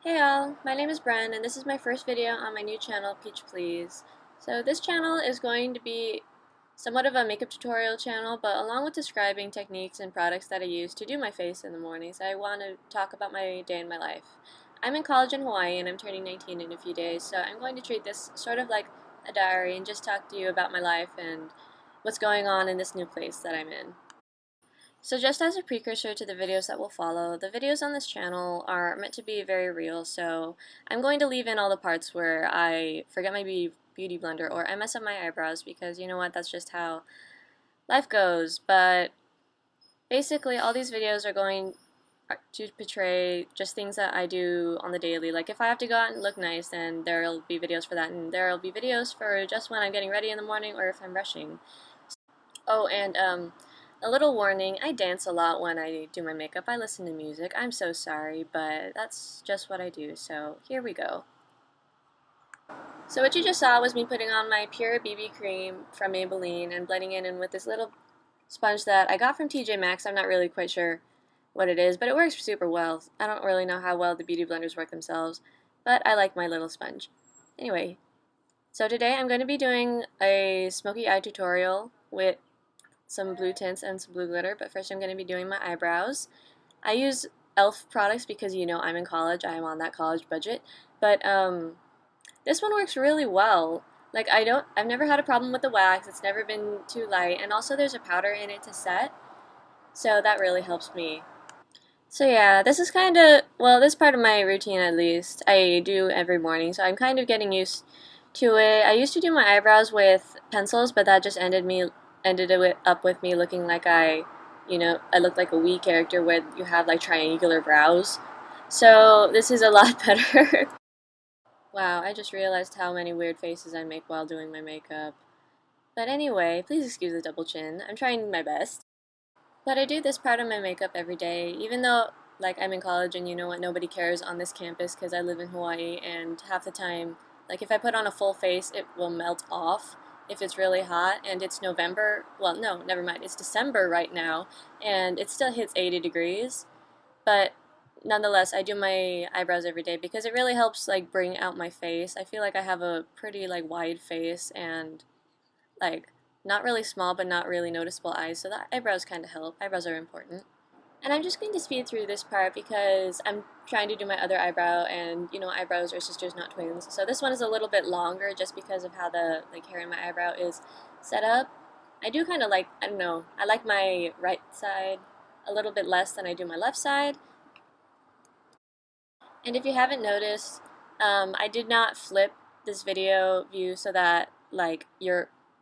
Hey all, my name is Bren and this is my first video on my new channel, Peach Please. So this channel is going to be somewhat of a makeup tutorial channel, but along with describing techniques and products that I use to do my face in the mornings, I want to talk about my day in my life. I'm in college in Hawaii and I'm turning 19 in a few days, so I'm going to treat this sort of like a diary and just talk to you about my life and what's going on in this new place that I'm in. So just as a precursor to the videos that will follow, the videos on this channel are meant to be very real, so I'm going to leave in all the parts where I forget my beauty blender or I mess up my eyebrows because you know what, that's just how life goes. But basically all these videos are going to portray just things that I do on the daily. Like if I have to go out and look nice, then there'll be videos for that, and there'll be videos for just when I'm getting ready in the morning or if I'm rushing. Oh, and a little warning, I dance a lot when I do my makeup. I listen to music. I'm so sorry, but that's just what I do, so here we go. So what you just saw was me putting on my Pure BB cream from Maybelline and blending it in with this little sponge that I got from TJ Maxx. I'm not really quite sure what it is, but it works super well. I don't really know how well the beauty blenders work themselves, but I like my little sponge. Anyway, so today I'm going to be doing a smoky eye tutorial with some blue tints and some blue glitter, but first I'm going to be doing my eyebrows. I use e.l.f. products because you know I'm in college, I am on that college budget, but this one works really well. Like I've never had a problem with the wax, it's never been too light, and also there's a powder in it to set, so that really helps me. So yeah, this is kind of, well, this part of my routine at least, I do every morning, so I'm kind of getting used to it. I used to do my eyebrows with pencils, but that just ended it up with me looking like I look like a Wii character where you have like triangular brows. So this is a lot better. Wow, I just realized how many weird faces I make while doing my makeup. But anyway, please excuse the double chin. I'm trying my best. But I do this part of my makeup every day, even though like I'm in college and you know what, nobody cares on this campus because I live in Hawaii, and half the time, like if I put on a full face, it will melt off if it's really hot, and it's November, well no, never mind, it's December right now, and it still hits 80 degrees, but nonetheless, I do my eyebrows every day because it really helps like bring out my face. I feel like I have a pretty like wide face and like not really small but not really noticeable eyes, so the eyebrows kind of help. Eyebrows are important. And I'm just going to speed through this part because I'm trying to do my other eyebrow, and you know eyebrows are sisters not twins. So this one is a little bit longer just because of how the like hair in my eyebrow is set up. I do kind of like, I don't know, I like my right side a little bit less than I do my left side. And if you haven't noticed, I did not flip this video view so that like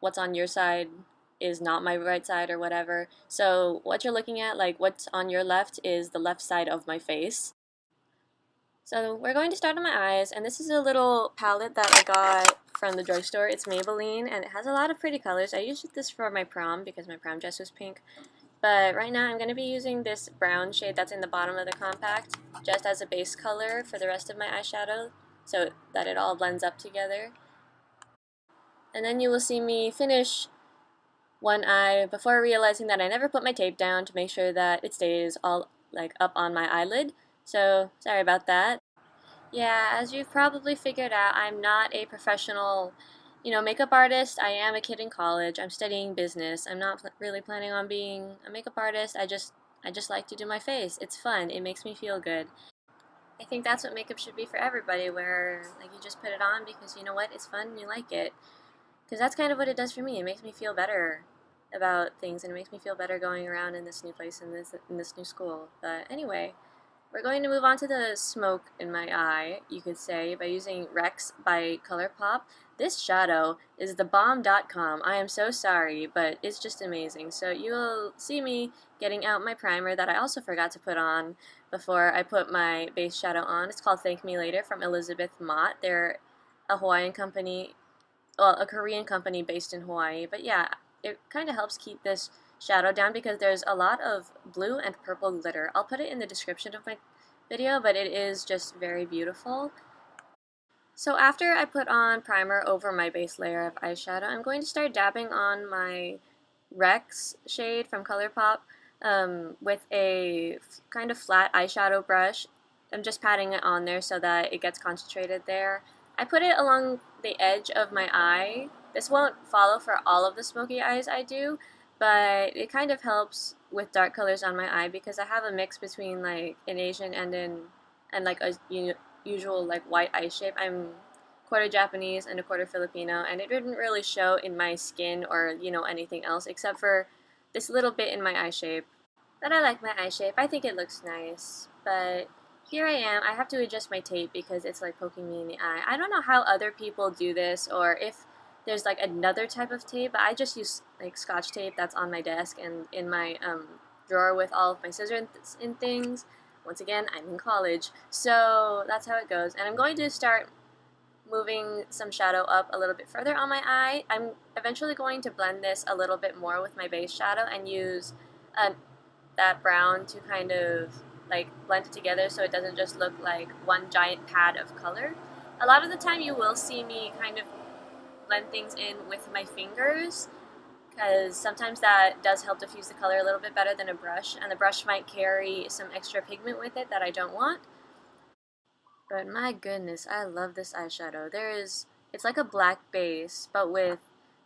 what's on your side is not my right side or whatever. So what you're looking at, like what's on your left, is the left side of my face. So we're going to start on my eyes, and this is a little palette that I got from the drugstore. It's Maybelline, and it has a lot of pretty colors. I used this for my prom because my prom dress was pink. But right now I'm going to be using this brown shade that's in the bottom of the compact just as a base color for the rest of my eyeshadow so that it all blends up together. And then you will see me finish one eye before realizing that I never put my tape down to make sure that it stays all like up on my eyelid. So sorry about that. Yeah, as you've probably figured out, I'm not a professional, makeup artist. I am a kid in college. I'm studying business. I'm not really planning on being a makeup artist. I just like to do my face. It's fun. It makes me feel good. I think that's what makeup should be for everybody, where like you just put it on because you know what, it's fun and you like it. Because that's kind of what it does for me. It makes me feel better about things, and it makes me feel better going around in this new place, in this new school. But anyway, we're going to move on to the smoke in my eye, you could say, by using Rex by Colourpop. This shadow is the bomb.com. I am so sorry, but it's just amazing. So you'll see me getting out my primer that I also forgot to put on before I put my base shadow on. It's called Thank Me Later from Elizabeth Mott. They're a Hawaiian company, well, a Korean company based in Hawaii. But yeah, it kind of helps keep this shadow down because there's a lot of blue and purple glitter. I'll put it in the description of my video, but it is just very beautiful. So after I put on primer over my base layer of eyeshadow, I'm going to start dabbing on my Rex shade from Colourpop with a kind of flat eyeshadow brush. I'm just patting it on there so that it gets concentrated there. I put it along the edge of my eye. This won't follow for all of the smoky eyes I do, but it kind of helps with dark colors on my eye because I have a mix between like an Asian and like a usual like white eye shape. I'm quarter Japanese and a quarter Filipino, and it didn't really show in my skin or anything else except for this little bit in my eye shape. But I like my eye shape. I think it looks nice. But here I am. I have to adjust my tape because it's like poking me in the eye. I don't know how other people do this or if there's like another type of tape, but I just use like Scotch tape that's on my desk and in my drawer with all of my scissors and things. Once again, I'm in college, so that's how it goes. And I'm going to start moving some shadow up a little bit further on my eye. I'm eventually going to blend this a little bit more with my base shadow and use that brown to kind of like blend it together so it doesn't just look like one giant pad of color. A lot of the time you will see me kind of blend things in with my fingers because sometimes that does help diffuse the color a little bit better than a brush, and the brush might carry some extra pigment with it that I don't want. But my goodness, I love this eyeshadow. It's like a black base, but with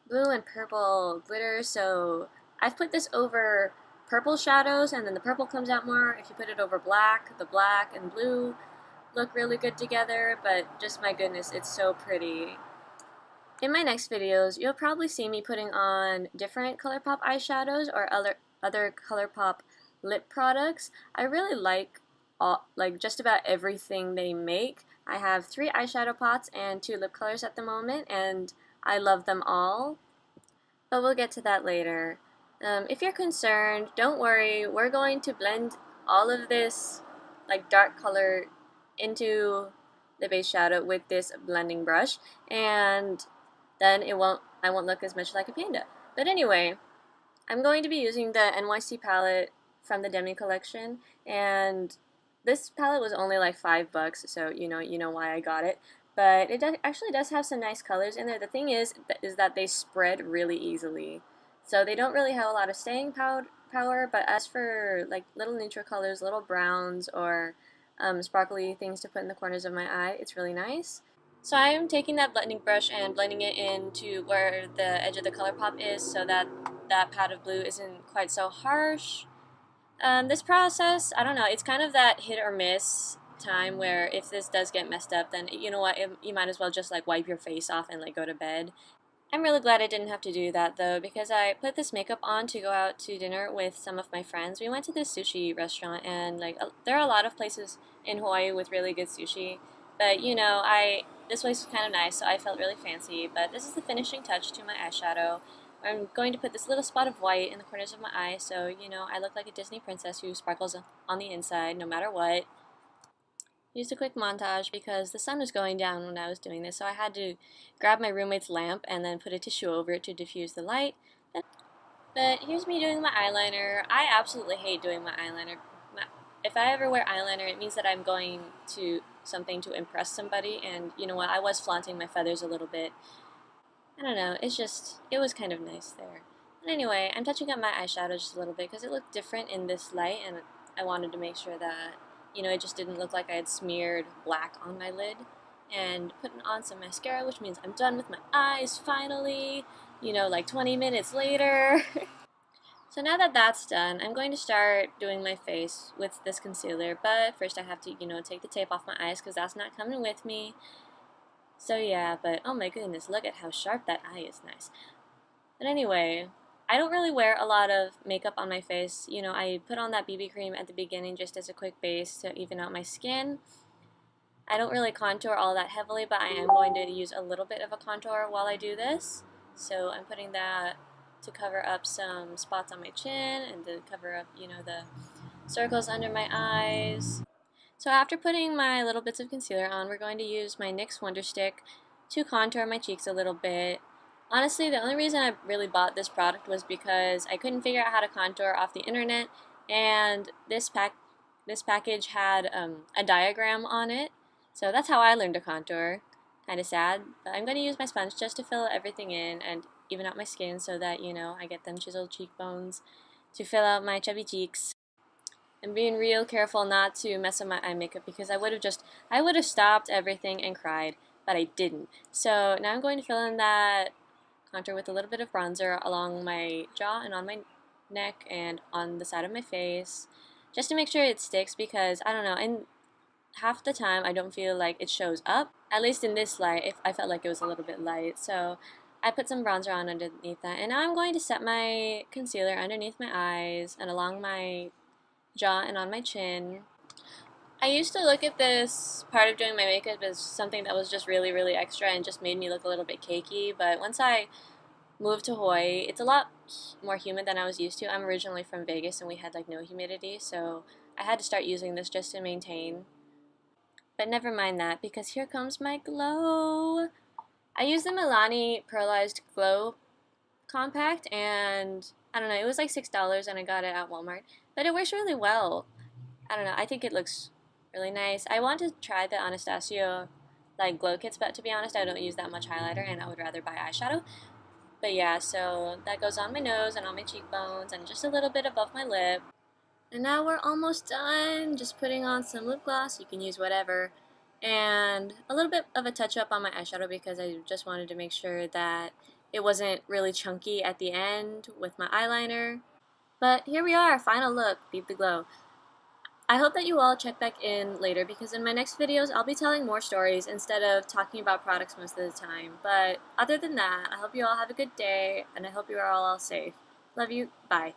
blue and purple glitter, so I've put this over purple shadows, and then the purple comes out more. If you put it over black, the black and blue look really good together, but just my goodness, it's so pretty. In my next videos, you'll probably see me putting on different Colourpop eyeshadows or other Colourpop lip products. I really like just about everything they make. I have 3 eyeshadow pots and 2 lip colors at the moment, and I love them all. But we'll get to that later. If you're concerned, don't worry. We're going to blend all of this like dark color into the base shadow with this blending brush, and then I won't look as much like a panda. But anyway, I'm going to be using the NYC palette from the Demi collection, and this palette was only like $5, so you know why I got it. But it actually does have some nice colors in there. The thing is that they spread really easily, so they don't really have a lot of staying power. But as for like little neutral colors, little browns, or sparkly things to put in the corners of my eye, it's really nice. So I'm taking that blending brush and blending it into where the edge of the Colourpop is so that that pad of blue isn't quite so harsh. This process, I don't know, it's kind of that hit or miss time where if this does get messed up, then you know what, you might as well just like wipe your face off and like go to bed. I'm really glad I didn't have to do that though, because I put this makeup on to go out to dinner with some of my friends. We went to this sushi restaurant, and like there are a lot of places in Hawaii with really good sushi, but this place was kind of nice, so I felt really fancy. But this is the finishing touch to my eyeshadow. I'm going to put this little spot of white in the corners of my eye, so I look like a Disney princess who sparkles on the inside no matter what. Used a quick montage because the sun was going down when I was doing this, so I had to grab my roommate's lamp and then put a tissue over it to diffuse the light. But here's me doing my eyeliner. I absolutely hate doing my eyeliner. If I ever wear eyeliner, it means that I'm going to something to impress somebody, and you know what, I was flaunting my feathers a little bit. I don't know, it was kind of nice there. But anyway, I'm touching up my eyeshadow just a little bit because it looked different in this light, and I wanted to make sure that it just didn't look like I had smeared black on my lid. And putting on some mascara, which means I'm done with my eyes finally, like 20 minutes later. So now that that's done, I'm going to start doing my face with this concealer, but first I have to, take the tape off my eyes because that's not coming with me. So yeah, but oh my goodness, look at how sharp that eye is. Nice. But anyway, I don't really wear a lot of makeup on my face. I put on that BB cream at the beginning just as a quick base to even out my skin. I don't really contour all that heavily, but I am going to use a little bit of a contour while I do this. So I'm putting that to cover up some spots on my chin and to cover up, the circles under my eyes. So after putting my little bits of concealer on, we're going to use my NYX Wonder Stick to contour my cheeks a little bit. Honestly, the only reason I really bought this product was because I couldn't figure out how to contour off the internet, and this package had a diagram on it, so that's how I learned to contour. Kind of sad, but I'm going to use my sponge just to fill everything in and even out my skin so that, I get them chiseled cheekbones to fill out my chubby cheeks. and being real careful not to mess up my eye makeup because I would have stopped everything and cried, but I didn't. So now I'm going to fill in that contour with a little bit of bronzer along my jaw and on my neck and on the side of my face, just to make sure it sticks because I don't know, and half the time I don't feel like it shows up. At least in this light, if I felt like it was a little bit light. So I put some bronzer on underneath that, and now I'm going to set my concealer underneath my eyes and along my jaw and on my chin. I used to look at this part of doing my makeup as something that was just really, really extra and just made me look a little bit cakey, but once I moved to Hawaii, it's a lot more humid than I was used to. I'm originally from Vegas and we had like no humidity, so I had to start using this just to maintain. But never mind that, because here comes my glow. I used the Milani Pearlized Glow Compact, and I don't know, it was like $6 and I got it at Walmart. But it works really well. I don't know, I think it looks really nice. I want to try the Anastasia like glow kits, but to be honest, I don't use that much highlighter and I would rather buy eyeshadow. But yeah, so that goes on my nose and on my cheekbones and just a little bit above my lip. And now we're almost done. Just putting on some lip gloss. You can use whatever. And a little bit of a touch up on my eyeshadow because I just wanted to make sure that it wasn't really chunky at the end with my eyeliner. But here we are, final look, Beat the Glow. I hope that you all check back in later because in my next videos I'll be telling more stories instead of talking about products most of the time. But other than that, I hope you all have a good day and I hope you are all safe. Love you. Bye.